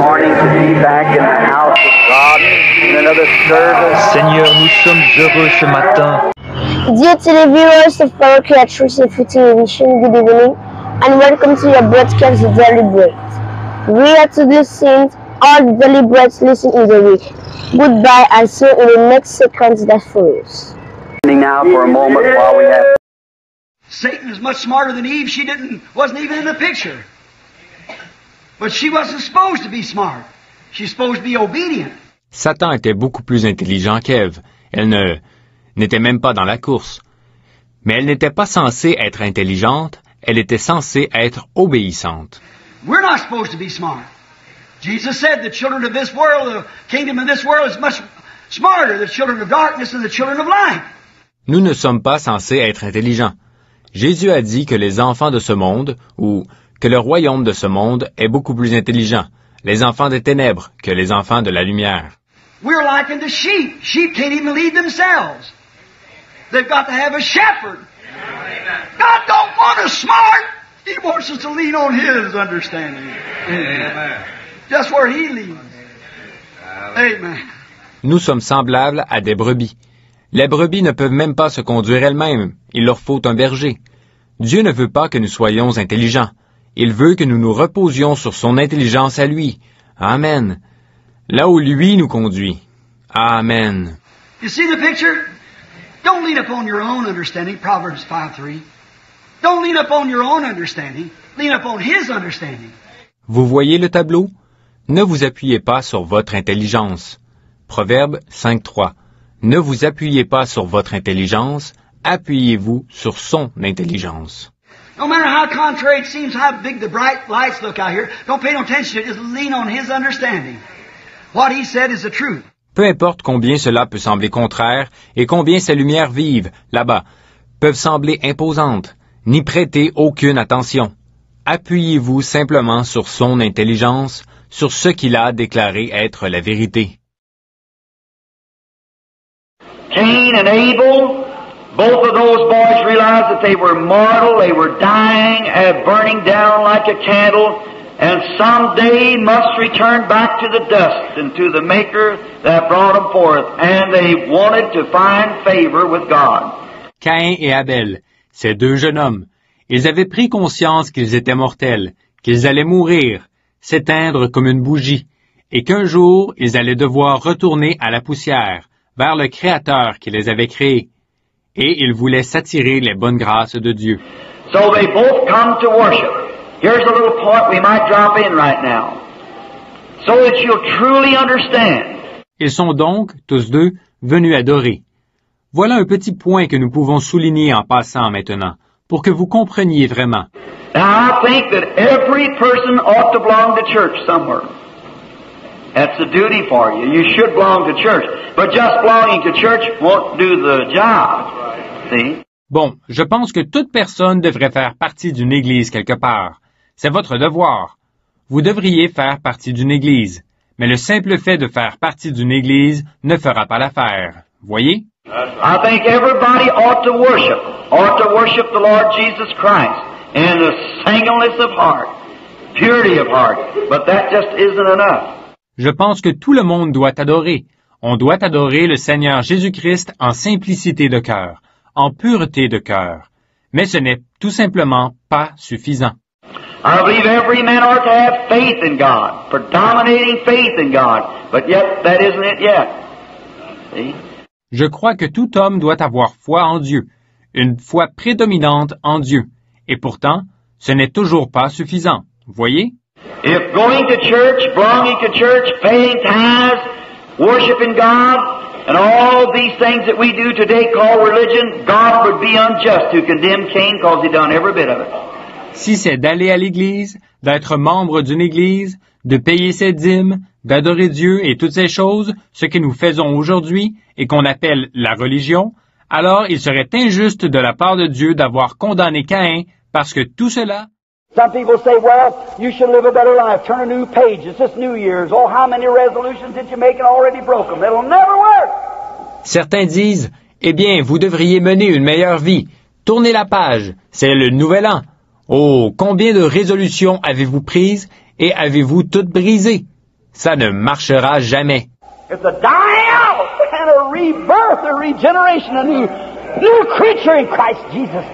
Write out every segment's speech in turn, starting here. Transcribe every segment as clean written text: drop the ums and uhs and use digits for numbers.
morning to be back in the house of God in another service. Seigneur, nous sommes heureux ce matin. Dear televiewers of Power Creatures and Television, good evening and welcome to your broadcast The Daily Bread. We are to listen all the Daily Breads listen in the week. Goodbye and see you in the next seconds that follows. Now for a moment while we have. Satan is much smarter than Eve. She wasn't even in the picture. But she wasn't supposed to be smart. She's supposed to be obedient. Satan était beaucoup plus intelligent qu'Ève. Elle n'était même pas dans la course. Mais elle n'était pas censée être intelligente, elle était censée être obéissante. We're not supposed to be smart. Jesus said the children of this world, the kingdom of this world is much smarter than the children of darkness and the children of light. Nous ne sommes pas censés être intelligents. Jésus a dit que les enfants de ce monde, ou que le royaume de ce monde est beaucoup plus intelligent, les enfants des ténèbres que les enfants de la lumière. We're likened to sheep. Sheep can't even lead themselves. They've got to have a shepherd. God don't want us smart. He wants us to lean on His understanding. Amen. Just where He leads. Amen. Nous sommes semblables à des brebis. Les brebis ne peuvent même pas se conduire elles-mêmes. Il leur faut un berger. Dieu ne veut pas que nous soyons intelligents. Il veut que nous nous reposions sur son intelligence à lui. Amen. Là où lui nous conduit. Amen. You see the picture? Don't lean upon your own understanding, Proverbs 5:3. Don't lean upon your own understanding. Lean upon His understanding. Vous voyez le tableau? Ne vous appuyez pas sur votre intelligence. Proverbe 5.3. Ne vous appuyez pas sur votre intelligence, appuyez-vous sur son intelligence. No matter how contrary it seems, how big the bright lights look out here, don't pay no attention to it. Just lean on His understanding. What He said is the truth. Peu importe combien cela peut sembler contraire et combien ces lumières vives, là-bas, peuvent sembler imposantes, n'y prêtez aucune attention. Appuyez-vous simplement sur son intelligence, sur ce qu'il a déclaré être la vérité. Cain and Abel, both of those boys realized that they were mortal, they were dying, burning down like a candle, and someday must return back to the dust and to the Maker that brought them forth, and they wanted to find favor with God. Caïn et Abel, ces deux jeunes hommes, ils avaient pris conscience qu'ils étaient mortels, qu'ils allaient mourir, s'éteindre comme une bougie, et qu'un jour ils allaient devoir retourner à la poussière, vers le Créateur qui les avait créés, et ils voulaient s'attirer les bonnes grâces de Dieu. So they both come to worship. Here's a little point we might drop in right now, so that you'll truly understand. Ils sont donc, tous deux, venus adorer. Voilà un petit point que nous pouvons souligner en passant maintenant, pour que vous compreniez vraiment. Now I think that every person ought to belong to church somewhere. That's a duty for you. You should belong to church. But just belonging to church won't do the job. See? Bon, je pense que toute personne devrait faire partie d'une église quelque part. C'est votre devoir. Vous devriez faire partie d'une église. Mais le simple fait de faire partie d'une église ne fera pas l'affaire. Voyez? I think everybody ought to worship the Lord Jesus Christ in the singleness of heart, purity of heart. But that just isn't enough. Je pense que tout le monde doit adorer. On doit adorer le Seigneur Jésus-Christ en simplicité de cœur, en pureté de cœur. Mais ce n'est tout simplement pas suffisant. I believe every man ought to have faith in God, predominating faith in God, but yet that isn't it yet. See? Je crois que tout homme doit avoir foi en Dieu, une foi prédominante en Dieu. Et pourtant, ce n'est toujours pas suffisant. Voyez? If going to church, belonging to church, paying tithes, worshiping God, and all these things that we do today call religion, God would be unjust to condemn Cain because he done every bit of it. Si c'est d'aller à l'église, d'être membre d'une église, de payer ses dîmes, d'adorer Dieu et toutes ces choses, ce que nous faisons aujourd'hui et qu'on appelle la religion, alors il serait injuste de la part de Dieu d'avoir condamné Caïn parce que tout cela... Some people say, well, you should live a better life. Turn a new page. It's just New Year's. Oh, how many resolutions did you make and already broke them? It'll never work. Certains disent, eh bien, vous devriez mener une meilleure vie. Tournez la page. C'est le nouvel an. Oh, combien de résolutions avez-vous prises et avez-vous toutes brisées? Ça ne marchera jamais. It's a dying out and a rebirth, a regeneration, a new creature in Christ Jesus.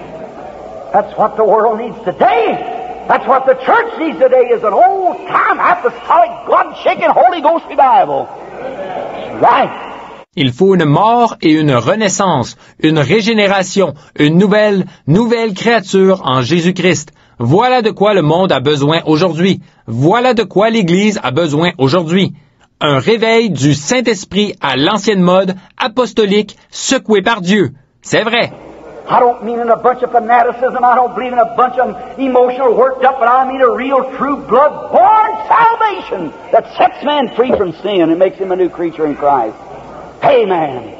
That's what the world needs today. That's what the church needs today is an old-time apostolic, God-shaking Holy Ghost revival. That's right. Il faut une mort et une renaissance, une régénération, une nouvelle créature en Jésus-Christ. Voilà de quoi le monde a besoin aujourd'hui. Voilà de quoi l'Église a besoin aujourd'hui. Un réveil du Saint-Esprit à l'ancienne mode, apostolique, secoué par Dieu. C'est vrai. I don't mean in a bunch of fanaticism. I don't believe in a bunch of emotional worked up, but I mean a real, true, blood-born salvation that sets man free from sin and makes him a new creature in Christ. Amen.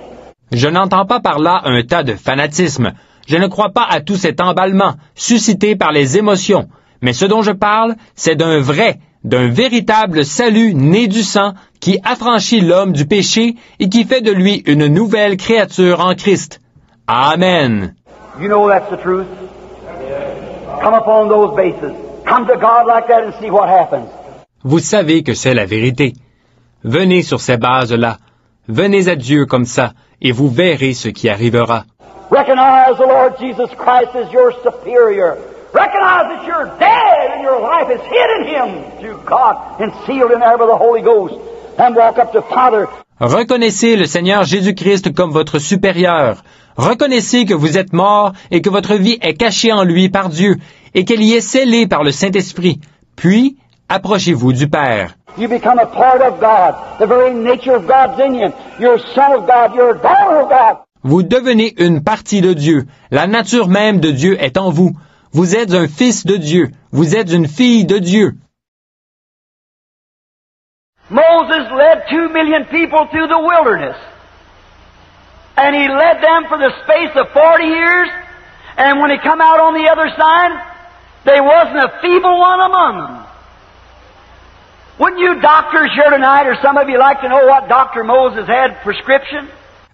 Je n'entends pas par là un tas de fanatisme. Je ne crois pas à tout cet emballement suscité par les émotions. Mais ce dont je parle, c'est d'un véritable salut né du sang qui affranchit l'homme du péché et qui fait de lui une nouvelle créature en Christ. Amen. You know that's the truth. Come upon those bases. Come to God like that and see what happens. Vous savez que c'est la vérité. Venez sur ces bases-là. Venez à Dieu comme ça, et vous verrez ce qui arrivera. Recognize the Lord Jesus Christ as your superior. Recognize that you're dead and your life is hid in Him through God and sealed in there by the Holy Ghost. And walk up to Father. Reconnaissez le Seigneur Jésus-Christ comme votre supérieur. Reconnaissez que vous êtes mort et que votre vie est cachée en lui par Dieu et qu'elle y est scellée par le Saint-Esprit. Puis, approchez-vous du Père. You become a part of God. The very nature of God's in you. You're a son of God. You're a daughter of God. Vous devenez une partie de Dieu. La nature même de Dieu est en vous. Vous êtes un fils de Dieu. Vous êtes une fille de Dieu. Moses led 2 million people through the wilderness. And he led them for the space of 40 years. And when he come out on the other side, there wasn't a feeble one among them. Wouldn't you doctors here tonight, or some of you like to know what Dr. Moses had prescription?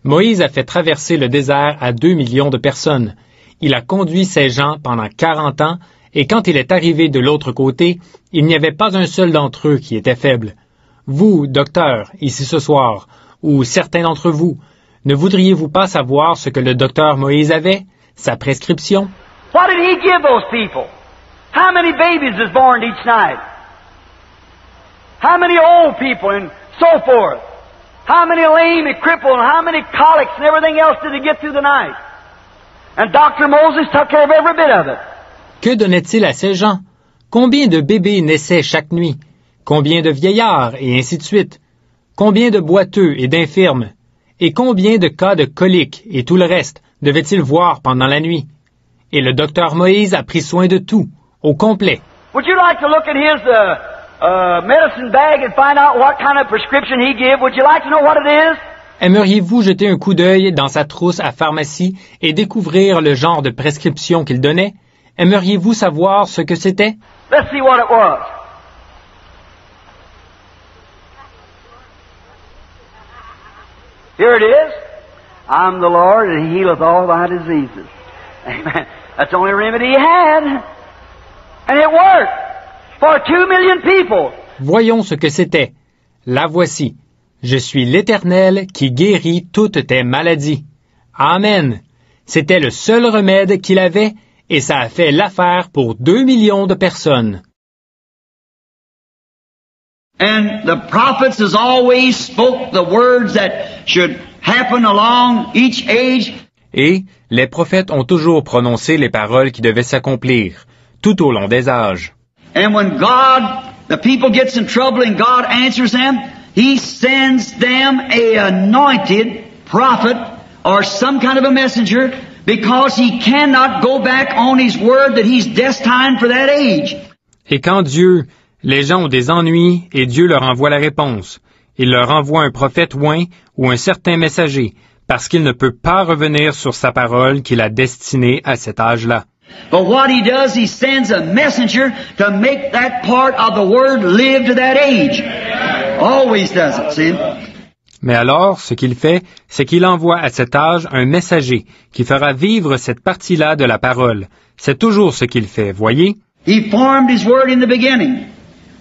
Moïse a fait traverser le désert à 2 millions de personnes. Il a conduit ces gens pendant 40 ans, et quand il est arrivé de l'autre côté, il n'y avait pas un seul d'entre eux qui était faible. Vous, docteur, ici ce soir, ou certains d'entre vous, ne voudriez-vous pas savoir ce que le docteur Moïse avait, sa prescription? What did he give those people? How many babies is born each night? How many old people and so forth? How many lame and crippled and how many colics and everything else did he get through the night? And Dr. Moses took care of every bit of it. Que donnait-il à ces gens? Combien de bébés naissaient chaque nuit? Combien de vieillards et ainsi de suite? Combien de boiteux et d'infirmes? Et combien de cas de coliques et tout le reste devait-il voir pendant la nuit? Et le docteur Moïse a pris soin de tout, au complet. Would you like to look at his medicine bag and find out what kind of prescription he gave? Would you like to know what it is? Aimeriez-vous jeter un coup d'œil dans sa trousse à pharmacie et découvrir le genre de prescription qu'il donnait? Aimeriez-vous savoir ce que c'était? Let's see what it was. Here it is. I'm the Lord and He healeth all thy diseases. Amen. That's the only remedy He had. And it worked for 2 million people. Voyons ce que c'était. La voici. Je suis l'Éternel qui guérit toutes tes maladies. Amen. C'était le seul remède qu'il avait et ça a fait l'affaire pour 2 millions de personnes. And the prophets has always spoke the words that should happen along each age. Et les prophètes ont toujours prononcé les paroles qui devaient s'accomplir, tout au long des âges. And when the people gets in trouble and God answers them, He sends them a anointed prophet or some kind of a messenger because He cannot go back on His word that He's destined for that age. Et quand les gens ont des ennuis et Dieu leur envoie la réponse. Il leur envoie un prophète oint ou un certain messager, parce qu'il ne peut pas revenir sur sa parole qu'il a destinée à cet âge-là. But what He does, He sends a messenger to make that part of the word live to that age. Always does it, see? Mais alors, ce qu'il fait, c'est qu'il envoie à cet âge un messager qui fera vivre cette partie-là de la parole. C'est toujours ce qu'il fait, voyez? He formed His word in the beginning.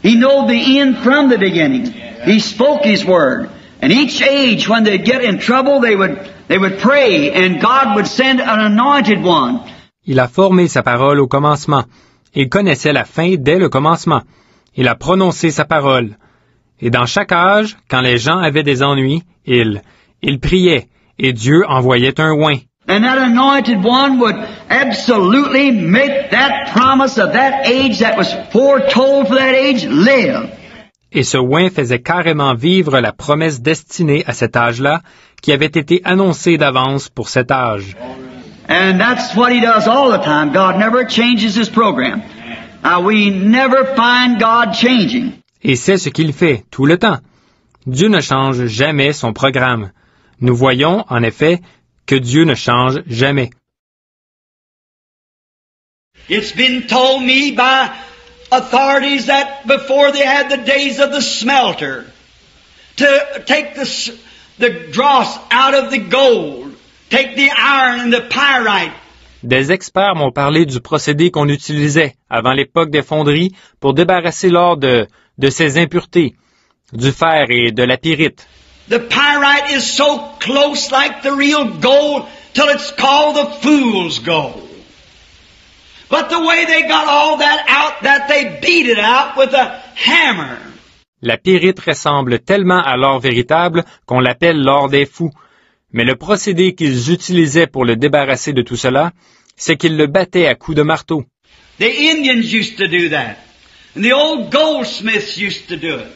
He knows the end from the beginning. He spoke His Word. And each age, when they'd get in trouble, they would pray, and God would send an anointed one. Il a formé sa parole au commencement. Il connaissait la fin dès le commencement. Il a prononcé sa parole. Et dans chaque âge, quand les gens avaient des ennuis, il priait, et Dieu envoyait un oint. And that anointed one would absolutely make that promise of that age that was foretold for that age live. Et ce oint faisait carrément vivre la promesse destinée à cet âge-là, qui avait été annoncée d'avance pour cet âge. And that's what He does all the time. God never changes His program. We never find God changing. Et c'est ce qu'il fait tout le temps. Dieu ne change jamais son programme. Nous voyons, en effet, que Dieu ne change jamais. It's been told me by authorities that before they had the days of the smelter, to take the dross out of the gold, take the iron and the pyrite. Des experts m'ont parlé du procédé qu'on utilisait avant l'époque des fonderies pour débarrasser l'or de ses impuretés, du fer et de la pyrite. The pyrite is so close like the real gold till it's called the fool's gold. But the way they got all that out, that they beat it out with a hammer. La pyrite ressemble tellement à l'or véritable qu'on l'appelle l'or des fous. Mais le procédé qu'ils utilisaient pour le débarrasser de tout cela, c'est qu'ils le battaient à coups de marteau. The Indians used to do that. And the old goldsmiths used to do it.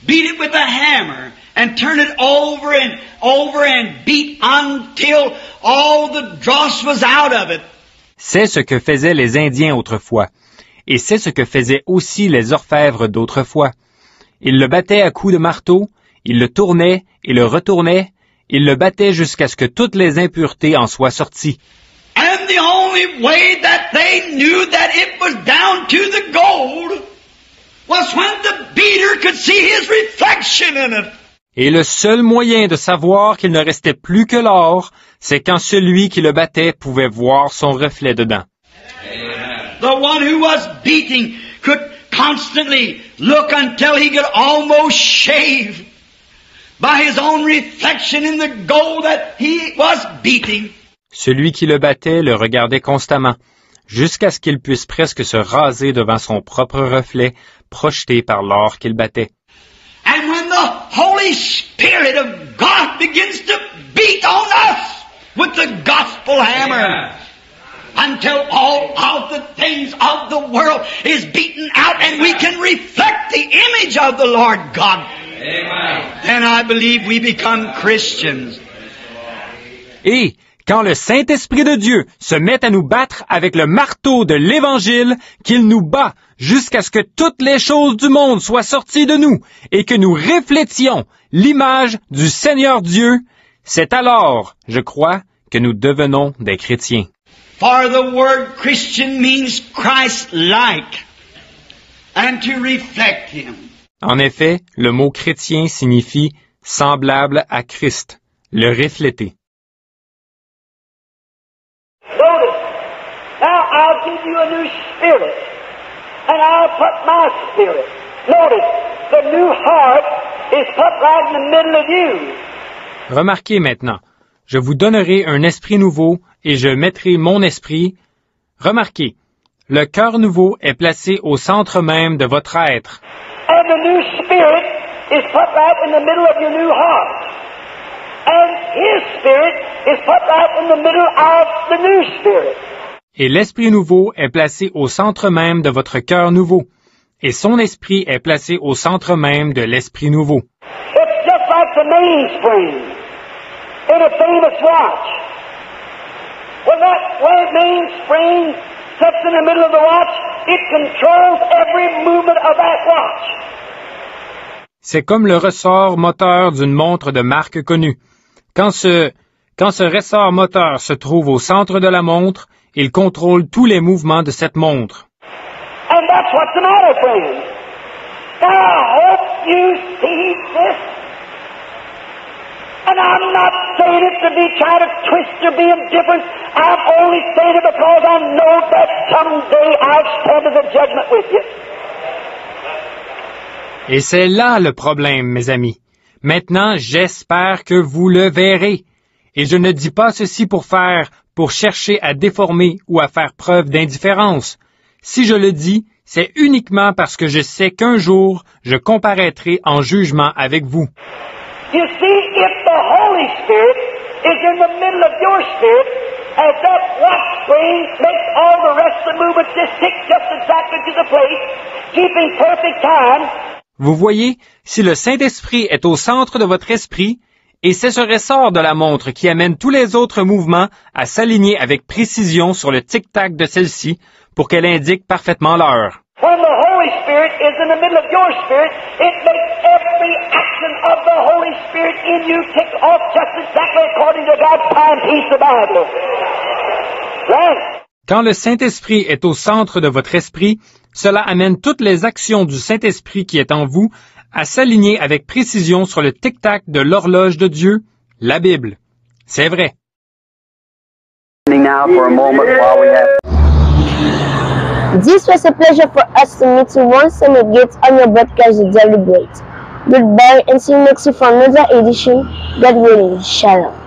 Beat it with a hammer and turn it over and beat until all the dross was out of it. C'est ce que faisaient les Indiens autrefois. Et c'est ce que faisaient aussi les orfèvres d'autrefois. Ils le battaient à coups de marteau, ils le tournaient et le retournaient, ils le battaient jusqu'à ce que toutes les impuretés en soient sorties. And the only way that they knew that it was down to the gold was when the beater could see his reflection in it. Et le seul moyen de savoir qu'il ne restait plus que l'or, c'est quand celui qui le battait pouvait voir son reflet dedans. The one who was beating could constantly look until he could almost shave by his own reflection in the gold that he was beating. Celui qui le battait le regardait constamment, jusqu'à ce qu'il puisse presque se raser devant son propre reflet projeté par l'or qu'il battait. And when the Holy Spirit of God begins to beat on us with the gospel hammer, until all of the things of the world is beaten out and we can reflect the image of the Lord God. Then I believe we become Christians. Et quand le Saint-Esprit de Dieu se met à nous battre avec le marteau de l'Évangile, qu'il nous bat jusqu'à ce que toutes les choses du monde soient sorties de nous et que nous reflétions l'image du Seigneur Dieu, c'est alors, je crois, que nous devenons des chrétiens. For the word Christian means Christ-like and to reflect Him. En effet, le mot chrétien signifie semblable à Christ, le refléter. Notice, now I'll give you a new spirit, and I'll put my spirit. Notice, the new heart is put right in the middle of you. Remarquez maintenant, je vous donnerai un esprit nouveau et je mettrai mon esprit. Remarquez, le cœur nouveau est placé au centre même de votre être. And the new spirit is put right in the middle of your new heart. And His spirit is put right in the middle of the new spirit. Et l'esprit nouveau est placé au centre même de votre cœur nouveau. Et son esprit est placé au centre même de l'esprit nouveau. It's just like the mainspring in a famous watch. When that mainspring sits in the middle of the watch, it controls every movement of that watch. C'est comme le ressort moteur d'une montre de marque connue. Quand ce ressort moteur se trouve au centre de la montre, il contrôle tous les mouvements de cette montre. And that's what's the matter, friends. I hope you see this. And I'm not saying it to be trying to twist or be indifferent. I'm only saying it because I know that someday I'll stand as a judgment with you. Et c'est là le problème, mes amis. Maintenant, j'espère que vous le verrez. Et je ne dis pas ceci pour chercher à déformer ou à faire preuve d'indifférence. Si je le dis, c'est uniquement parce que je sais qu'un jour, je comparaîtrai en jugement avec vous. You see, if the Holy Spirit is in the middle of your spirit, as that watch spring makes all the rest of the movements just tick just exactly to the place, keeping perfect time. Vous voyez, si le Saint-Esprit est au centre de votre esprit, et c'est ce ressort de la montre qui amène tous les autres mouvements à s'aligner avec précision sur le tic-tac de celle-ci pour qu'elle indique parfaitement l'heure. When the Holy Spirit is in the middle of your spirit, it makes every action of the Holy Spirit in you tick off just exactly according to God's timepiece, the Bible. Right? Quand le Saint-Esprit est au centre de votre esprit, cela amène toutes les actions du Saint-Esprit qui est en vous à s'aligner avec précision sur le tic-tac de l'horloge de Dieu, la Bible. C'est vrai. Now for a moment while we have... This was a pleasure for us to meet you once again on your broadcast to Deliberate. Goodbye and see you next week for another edition. God willing. Shalom.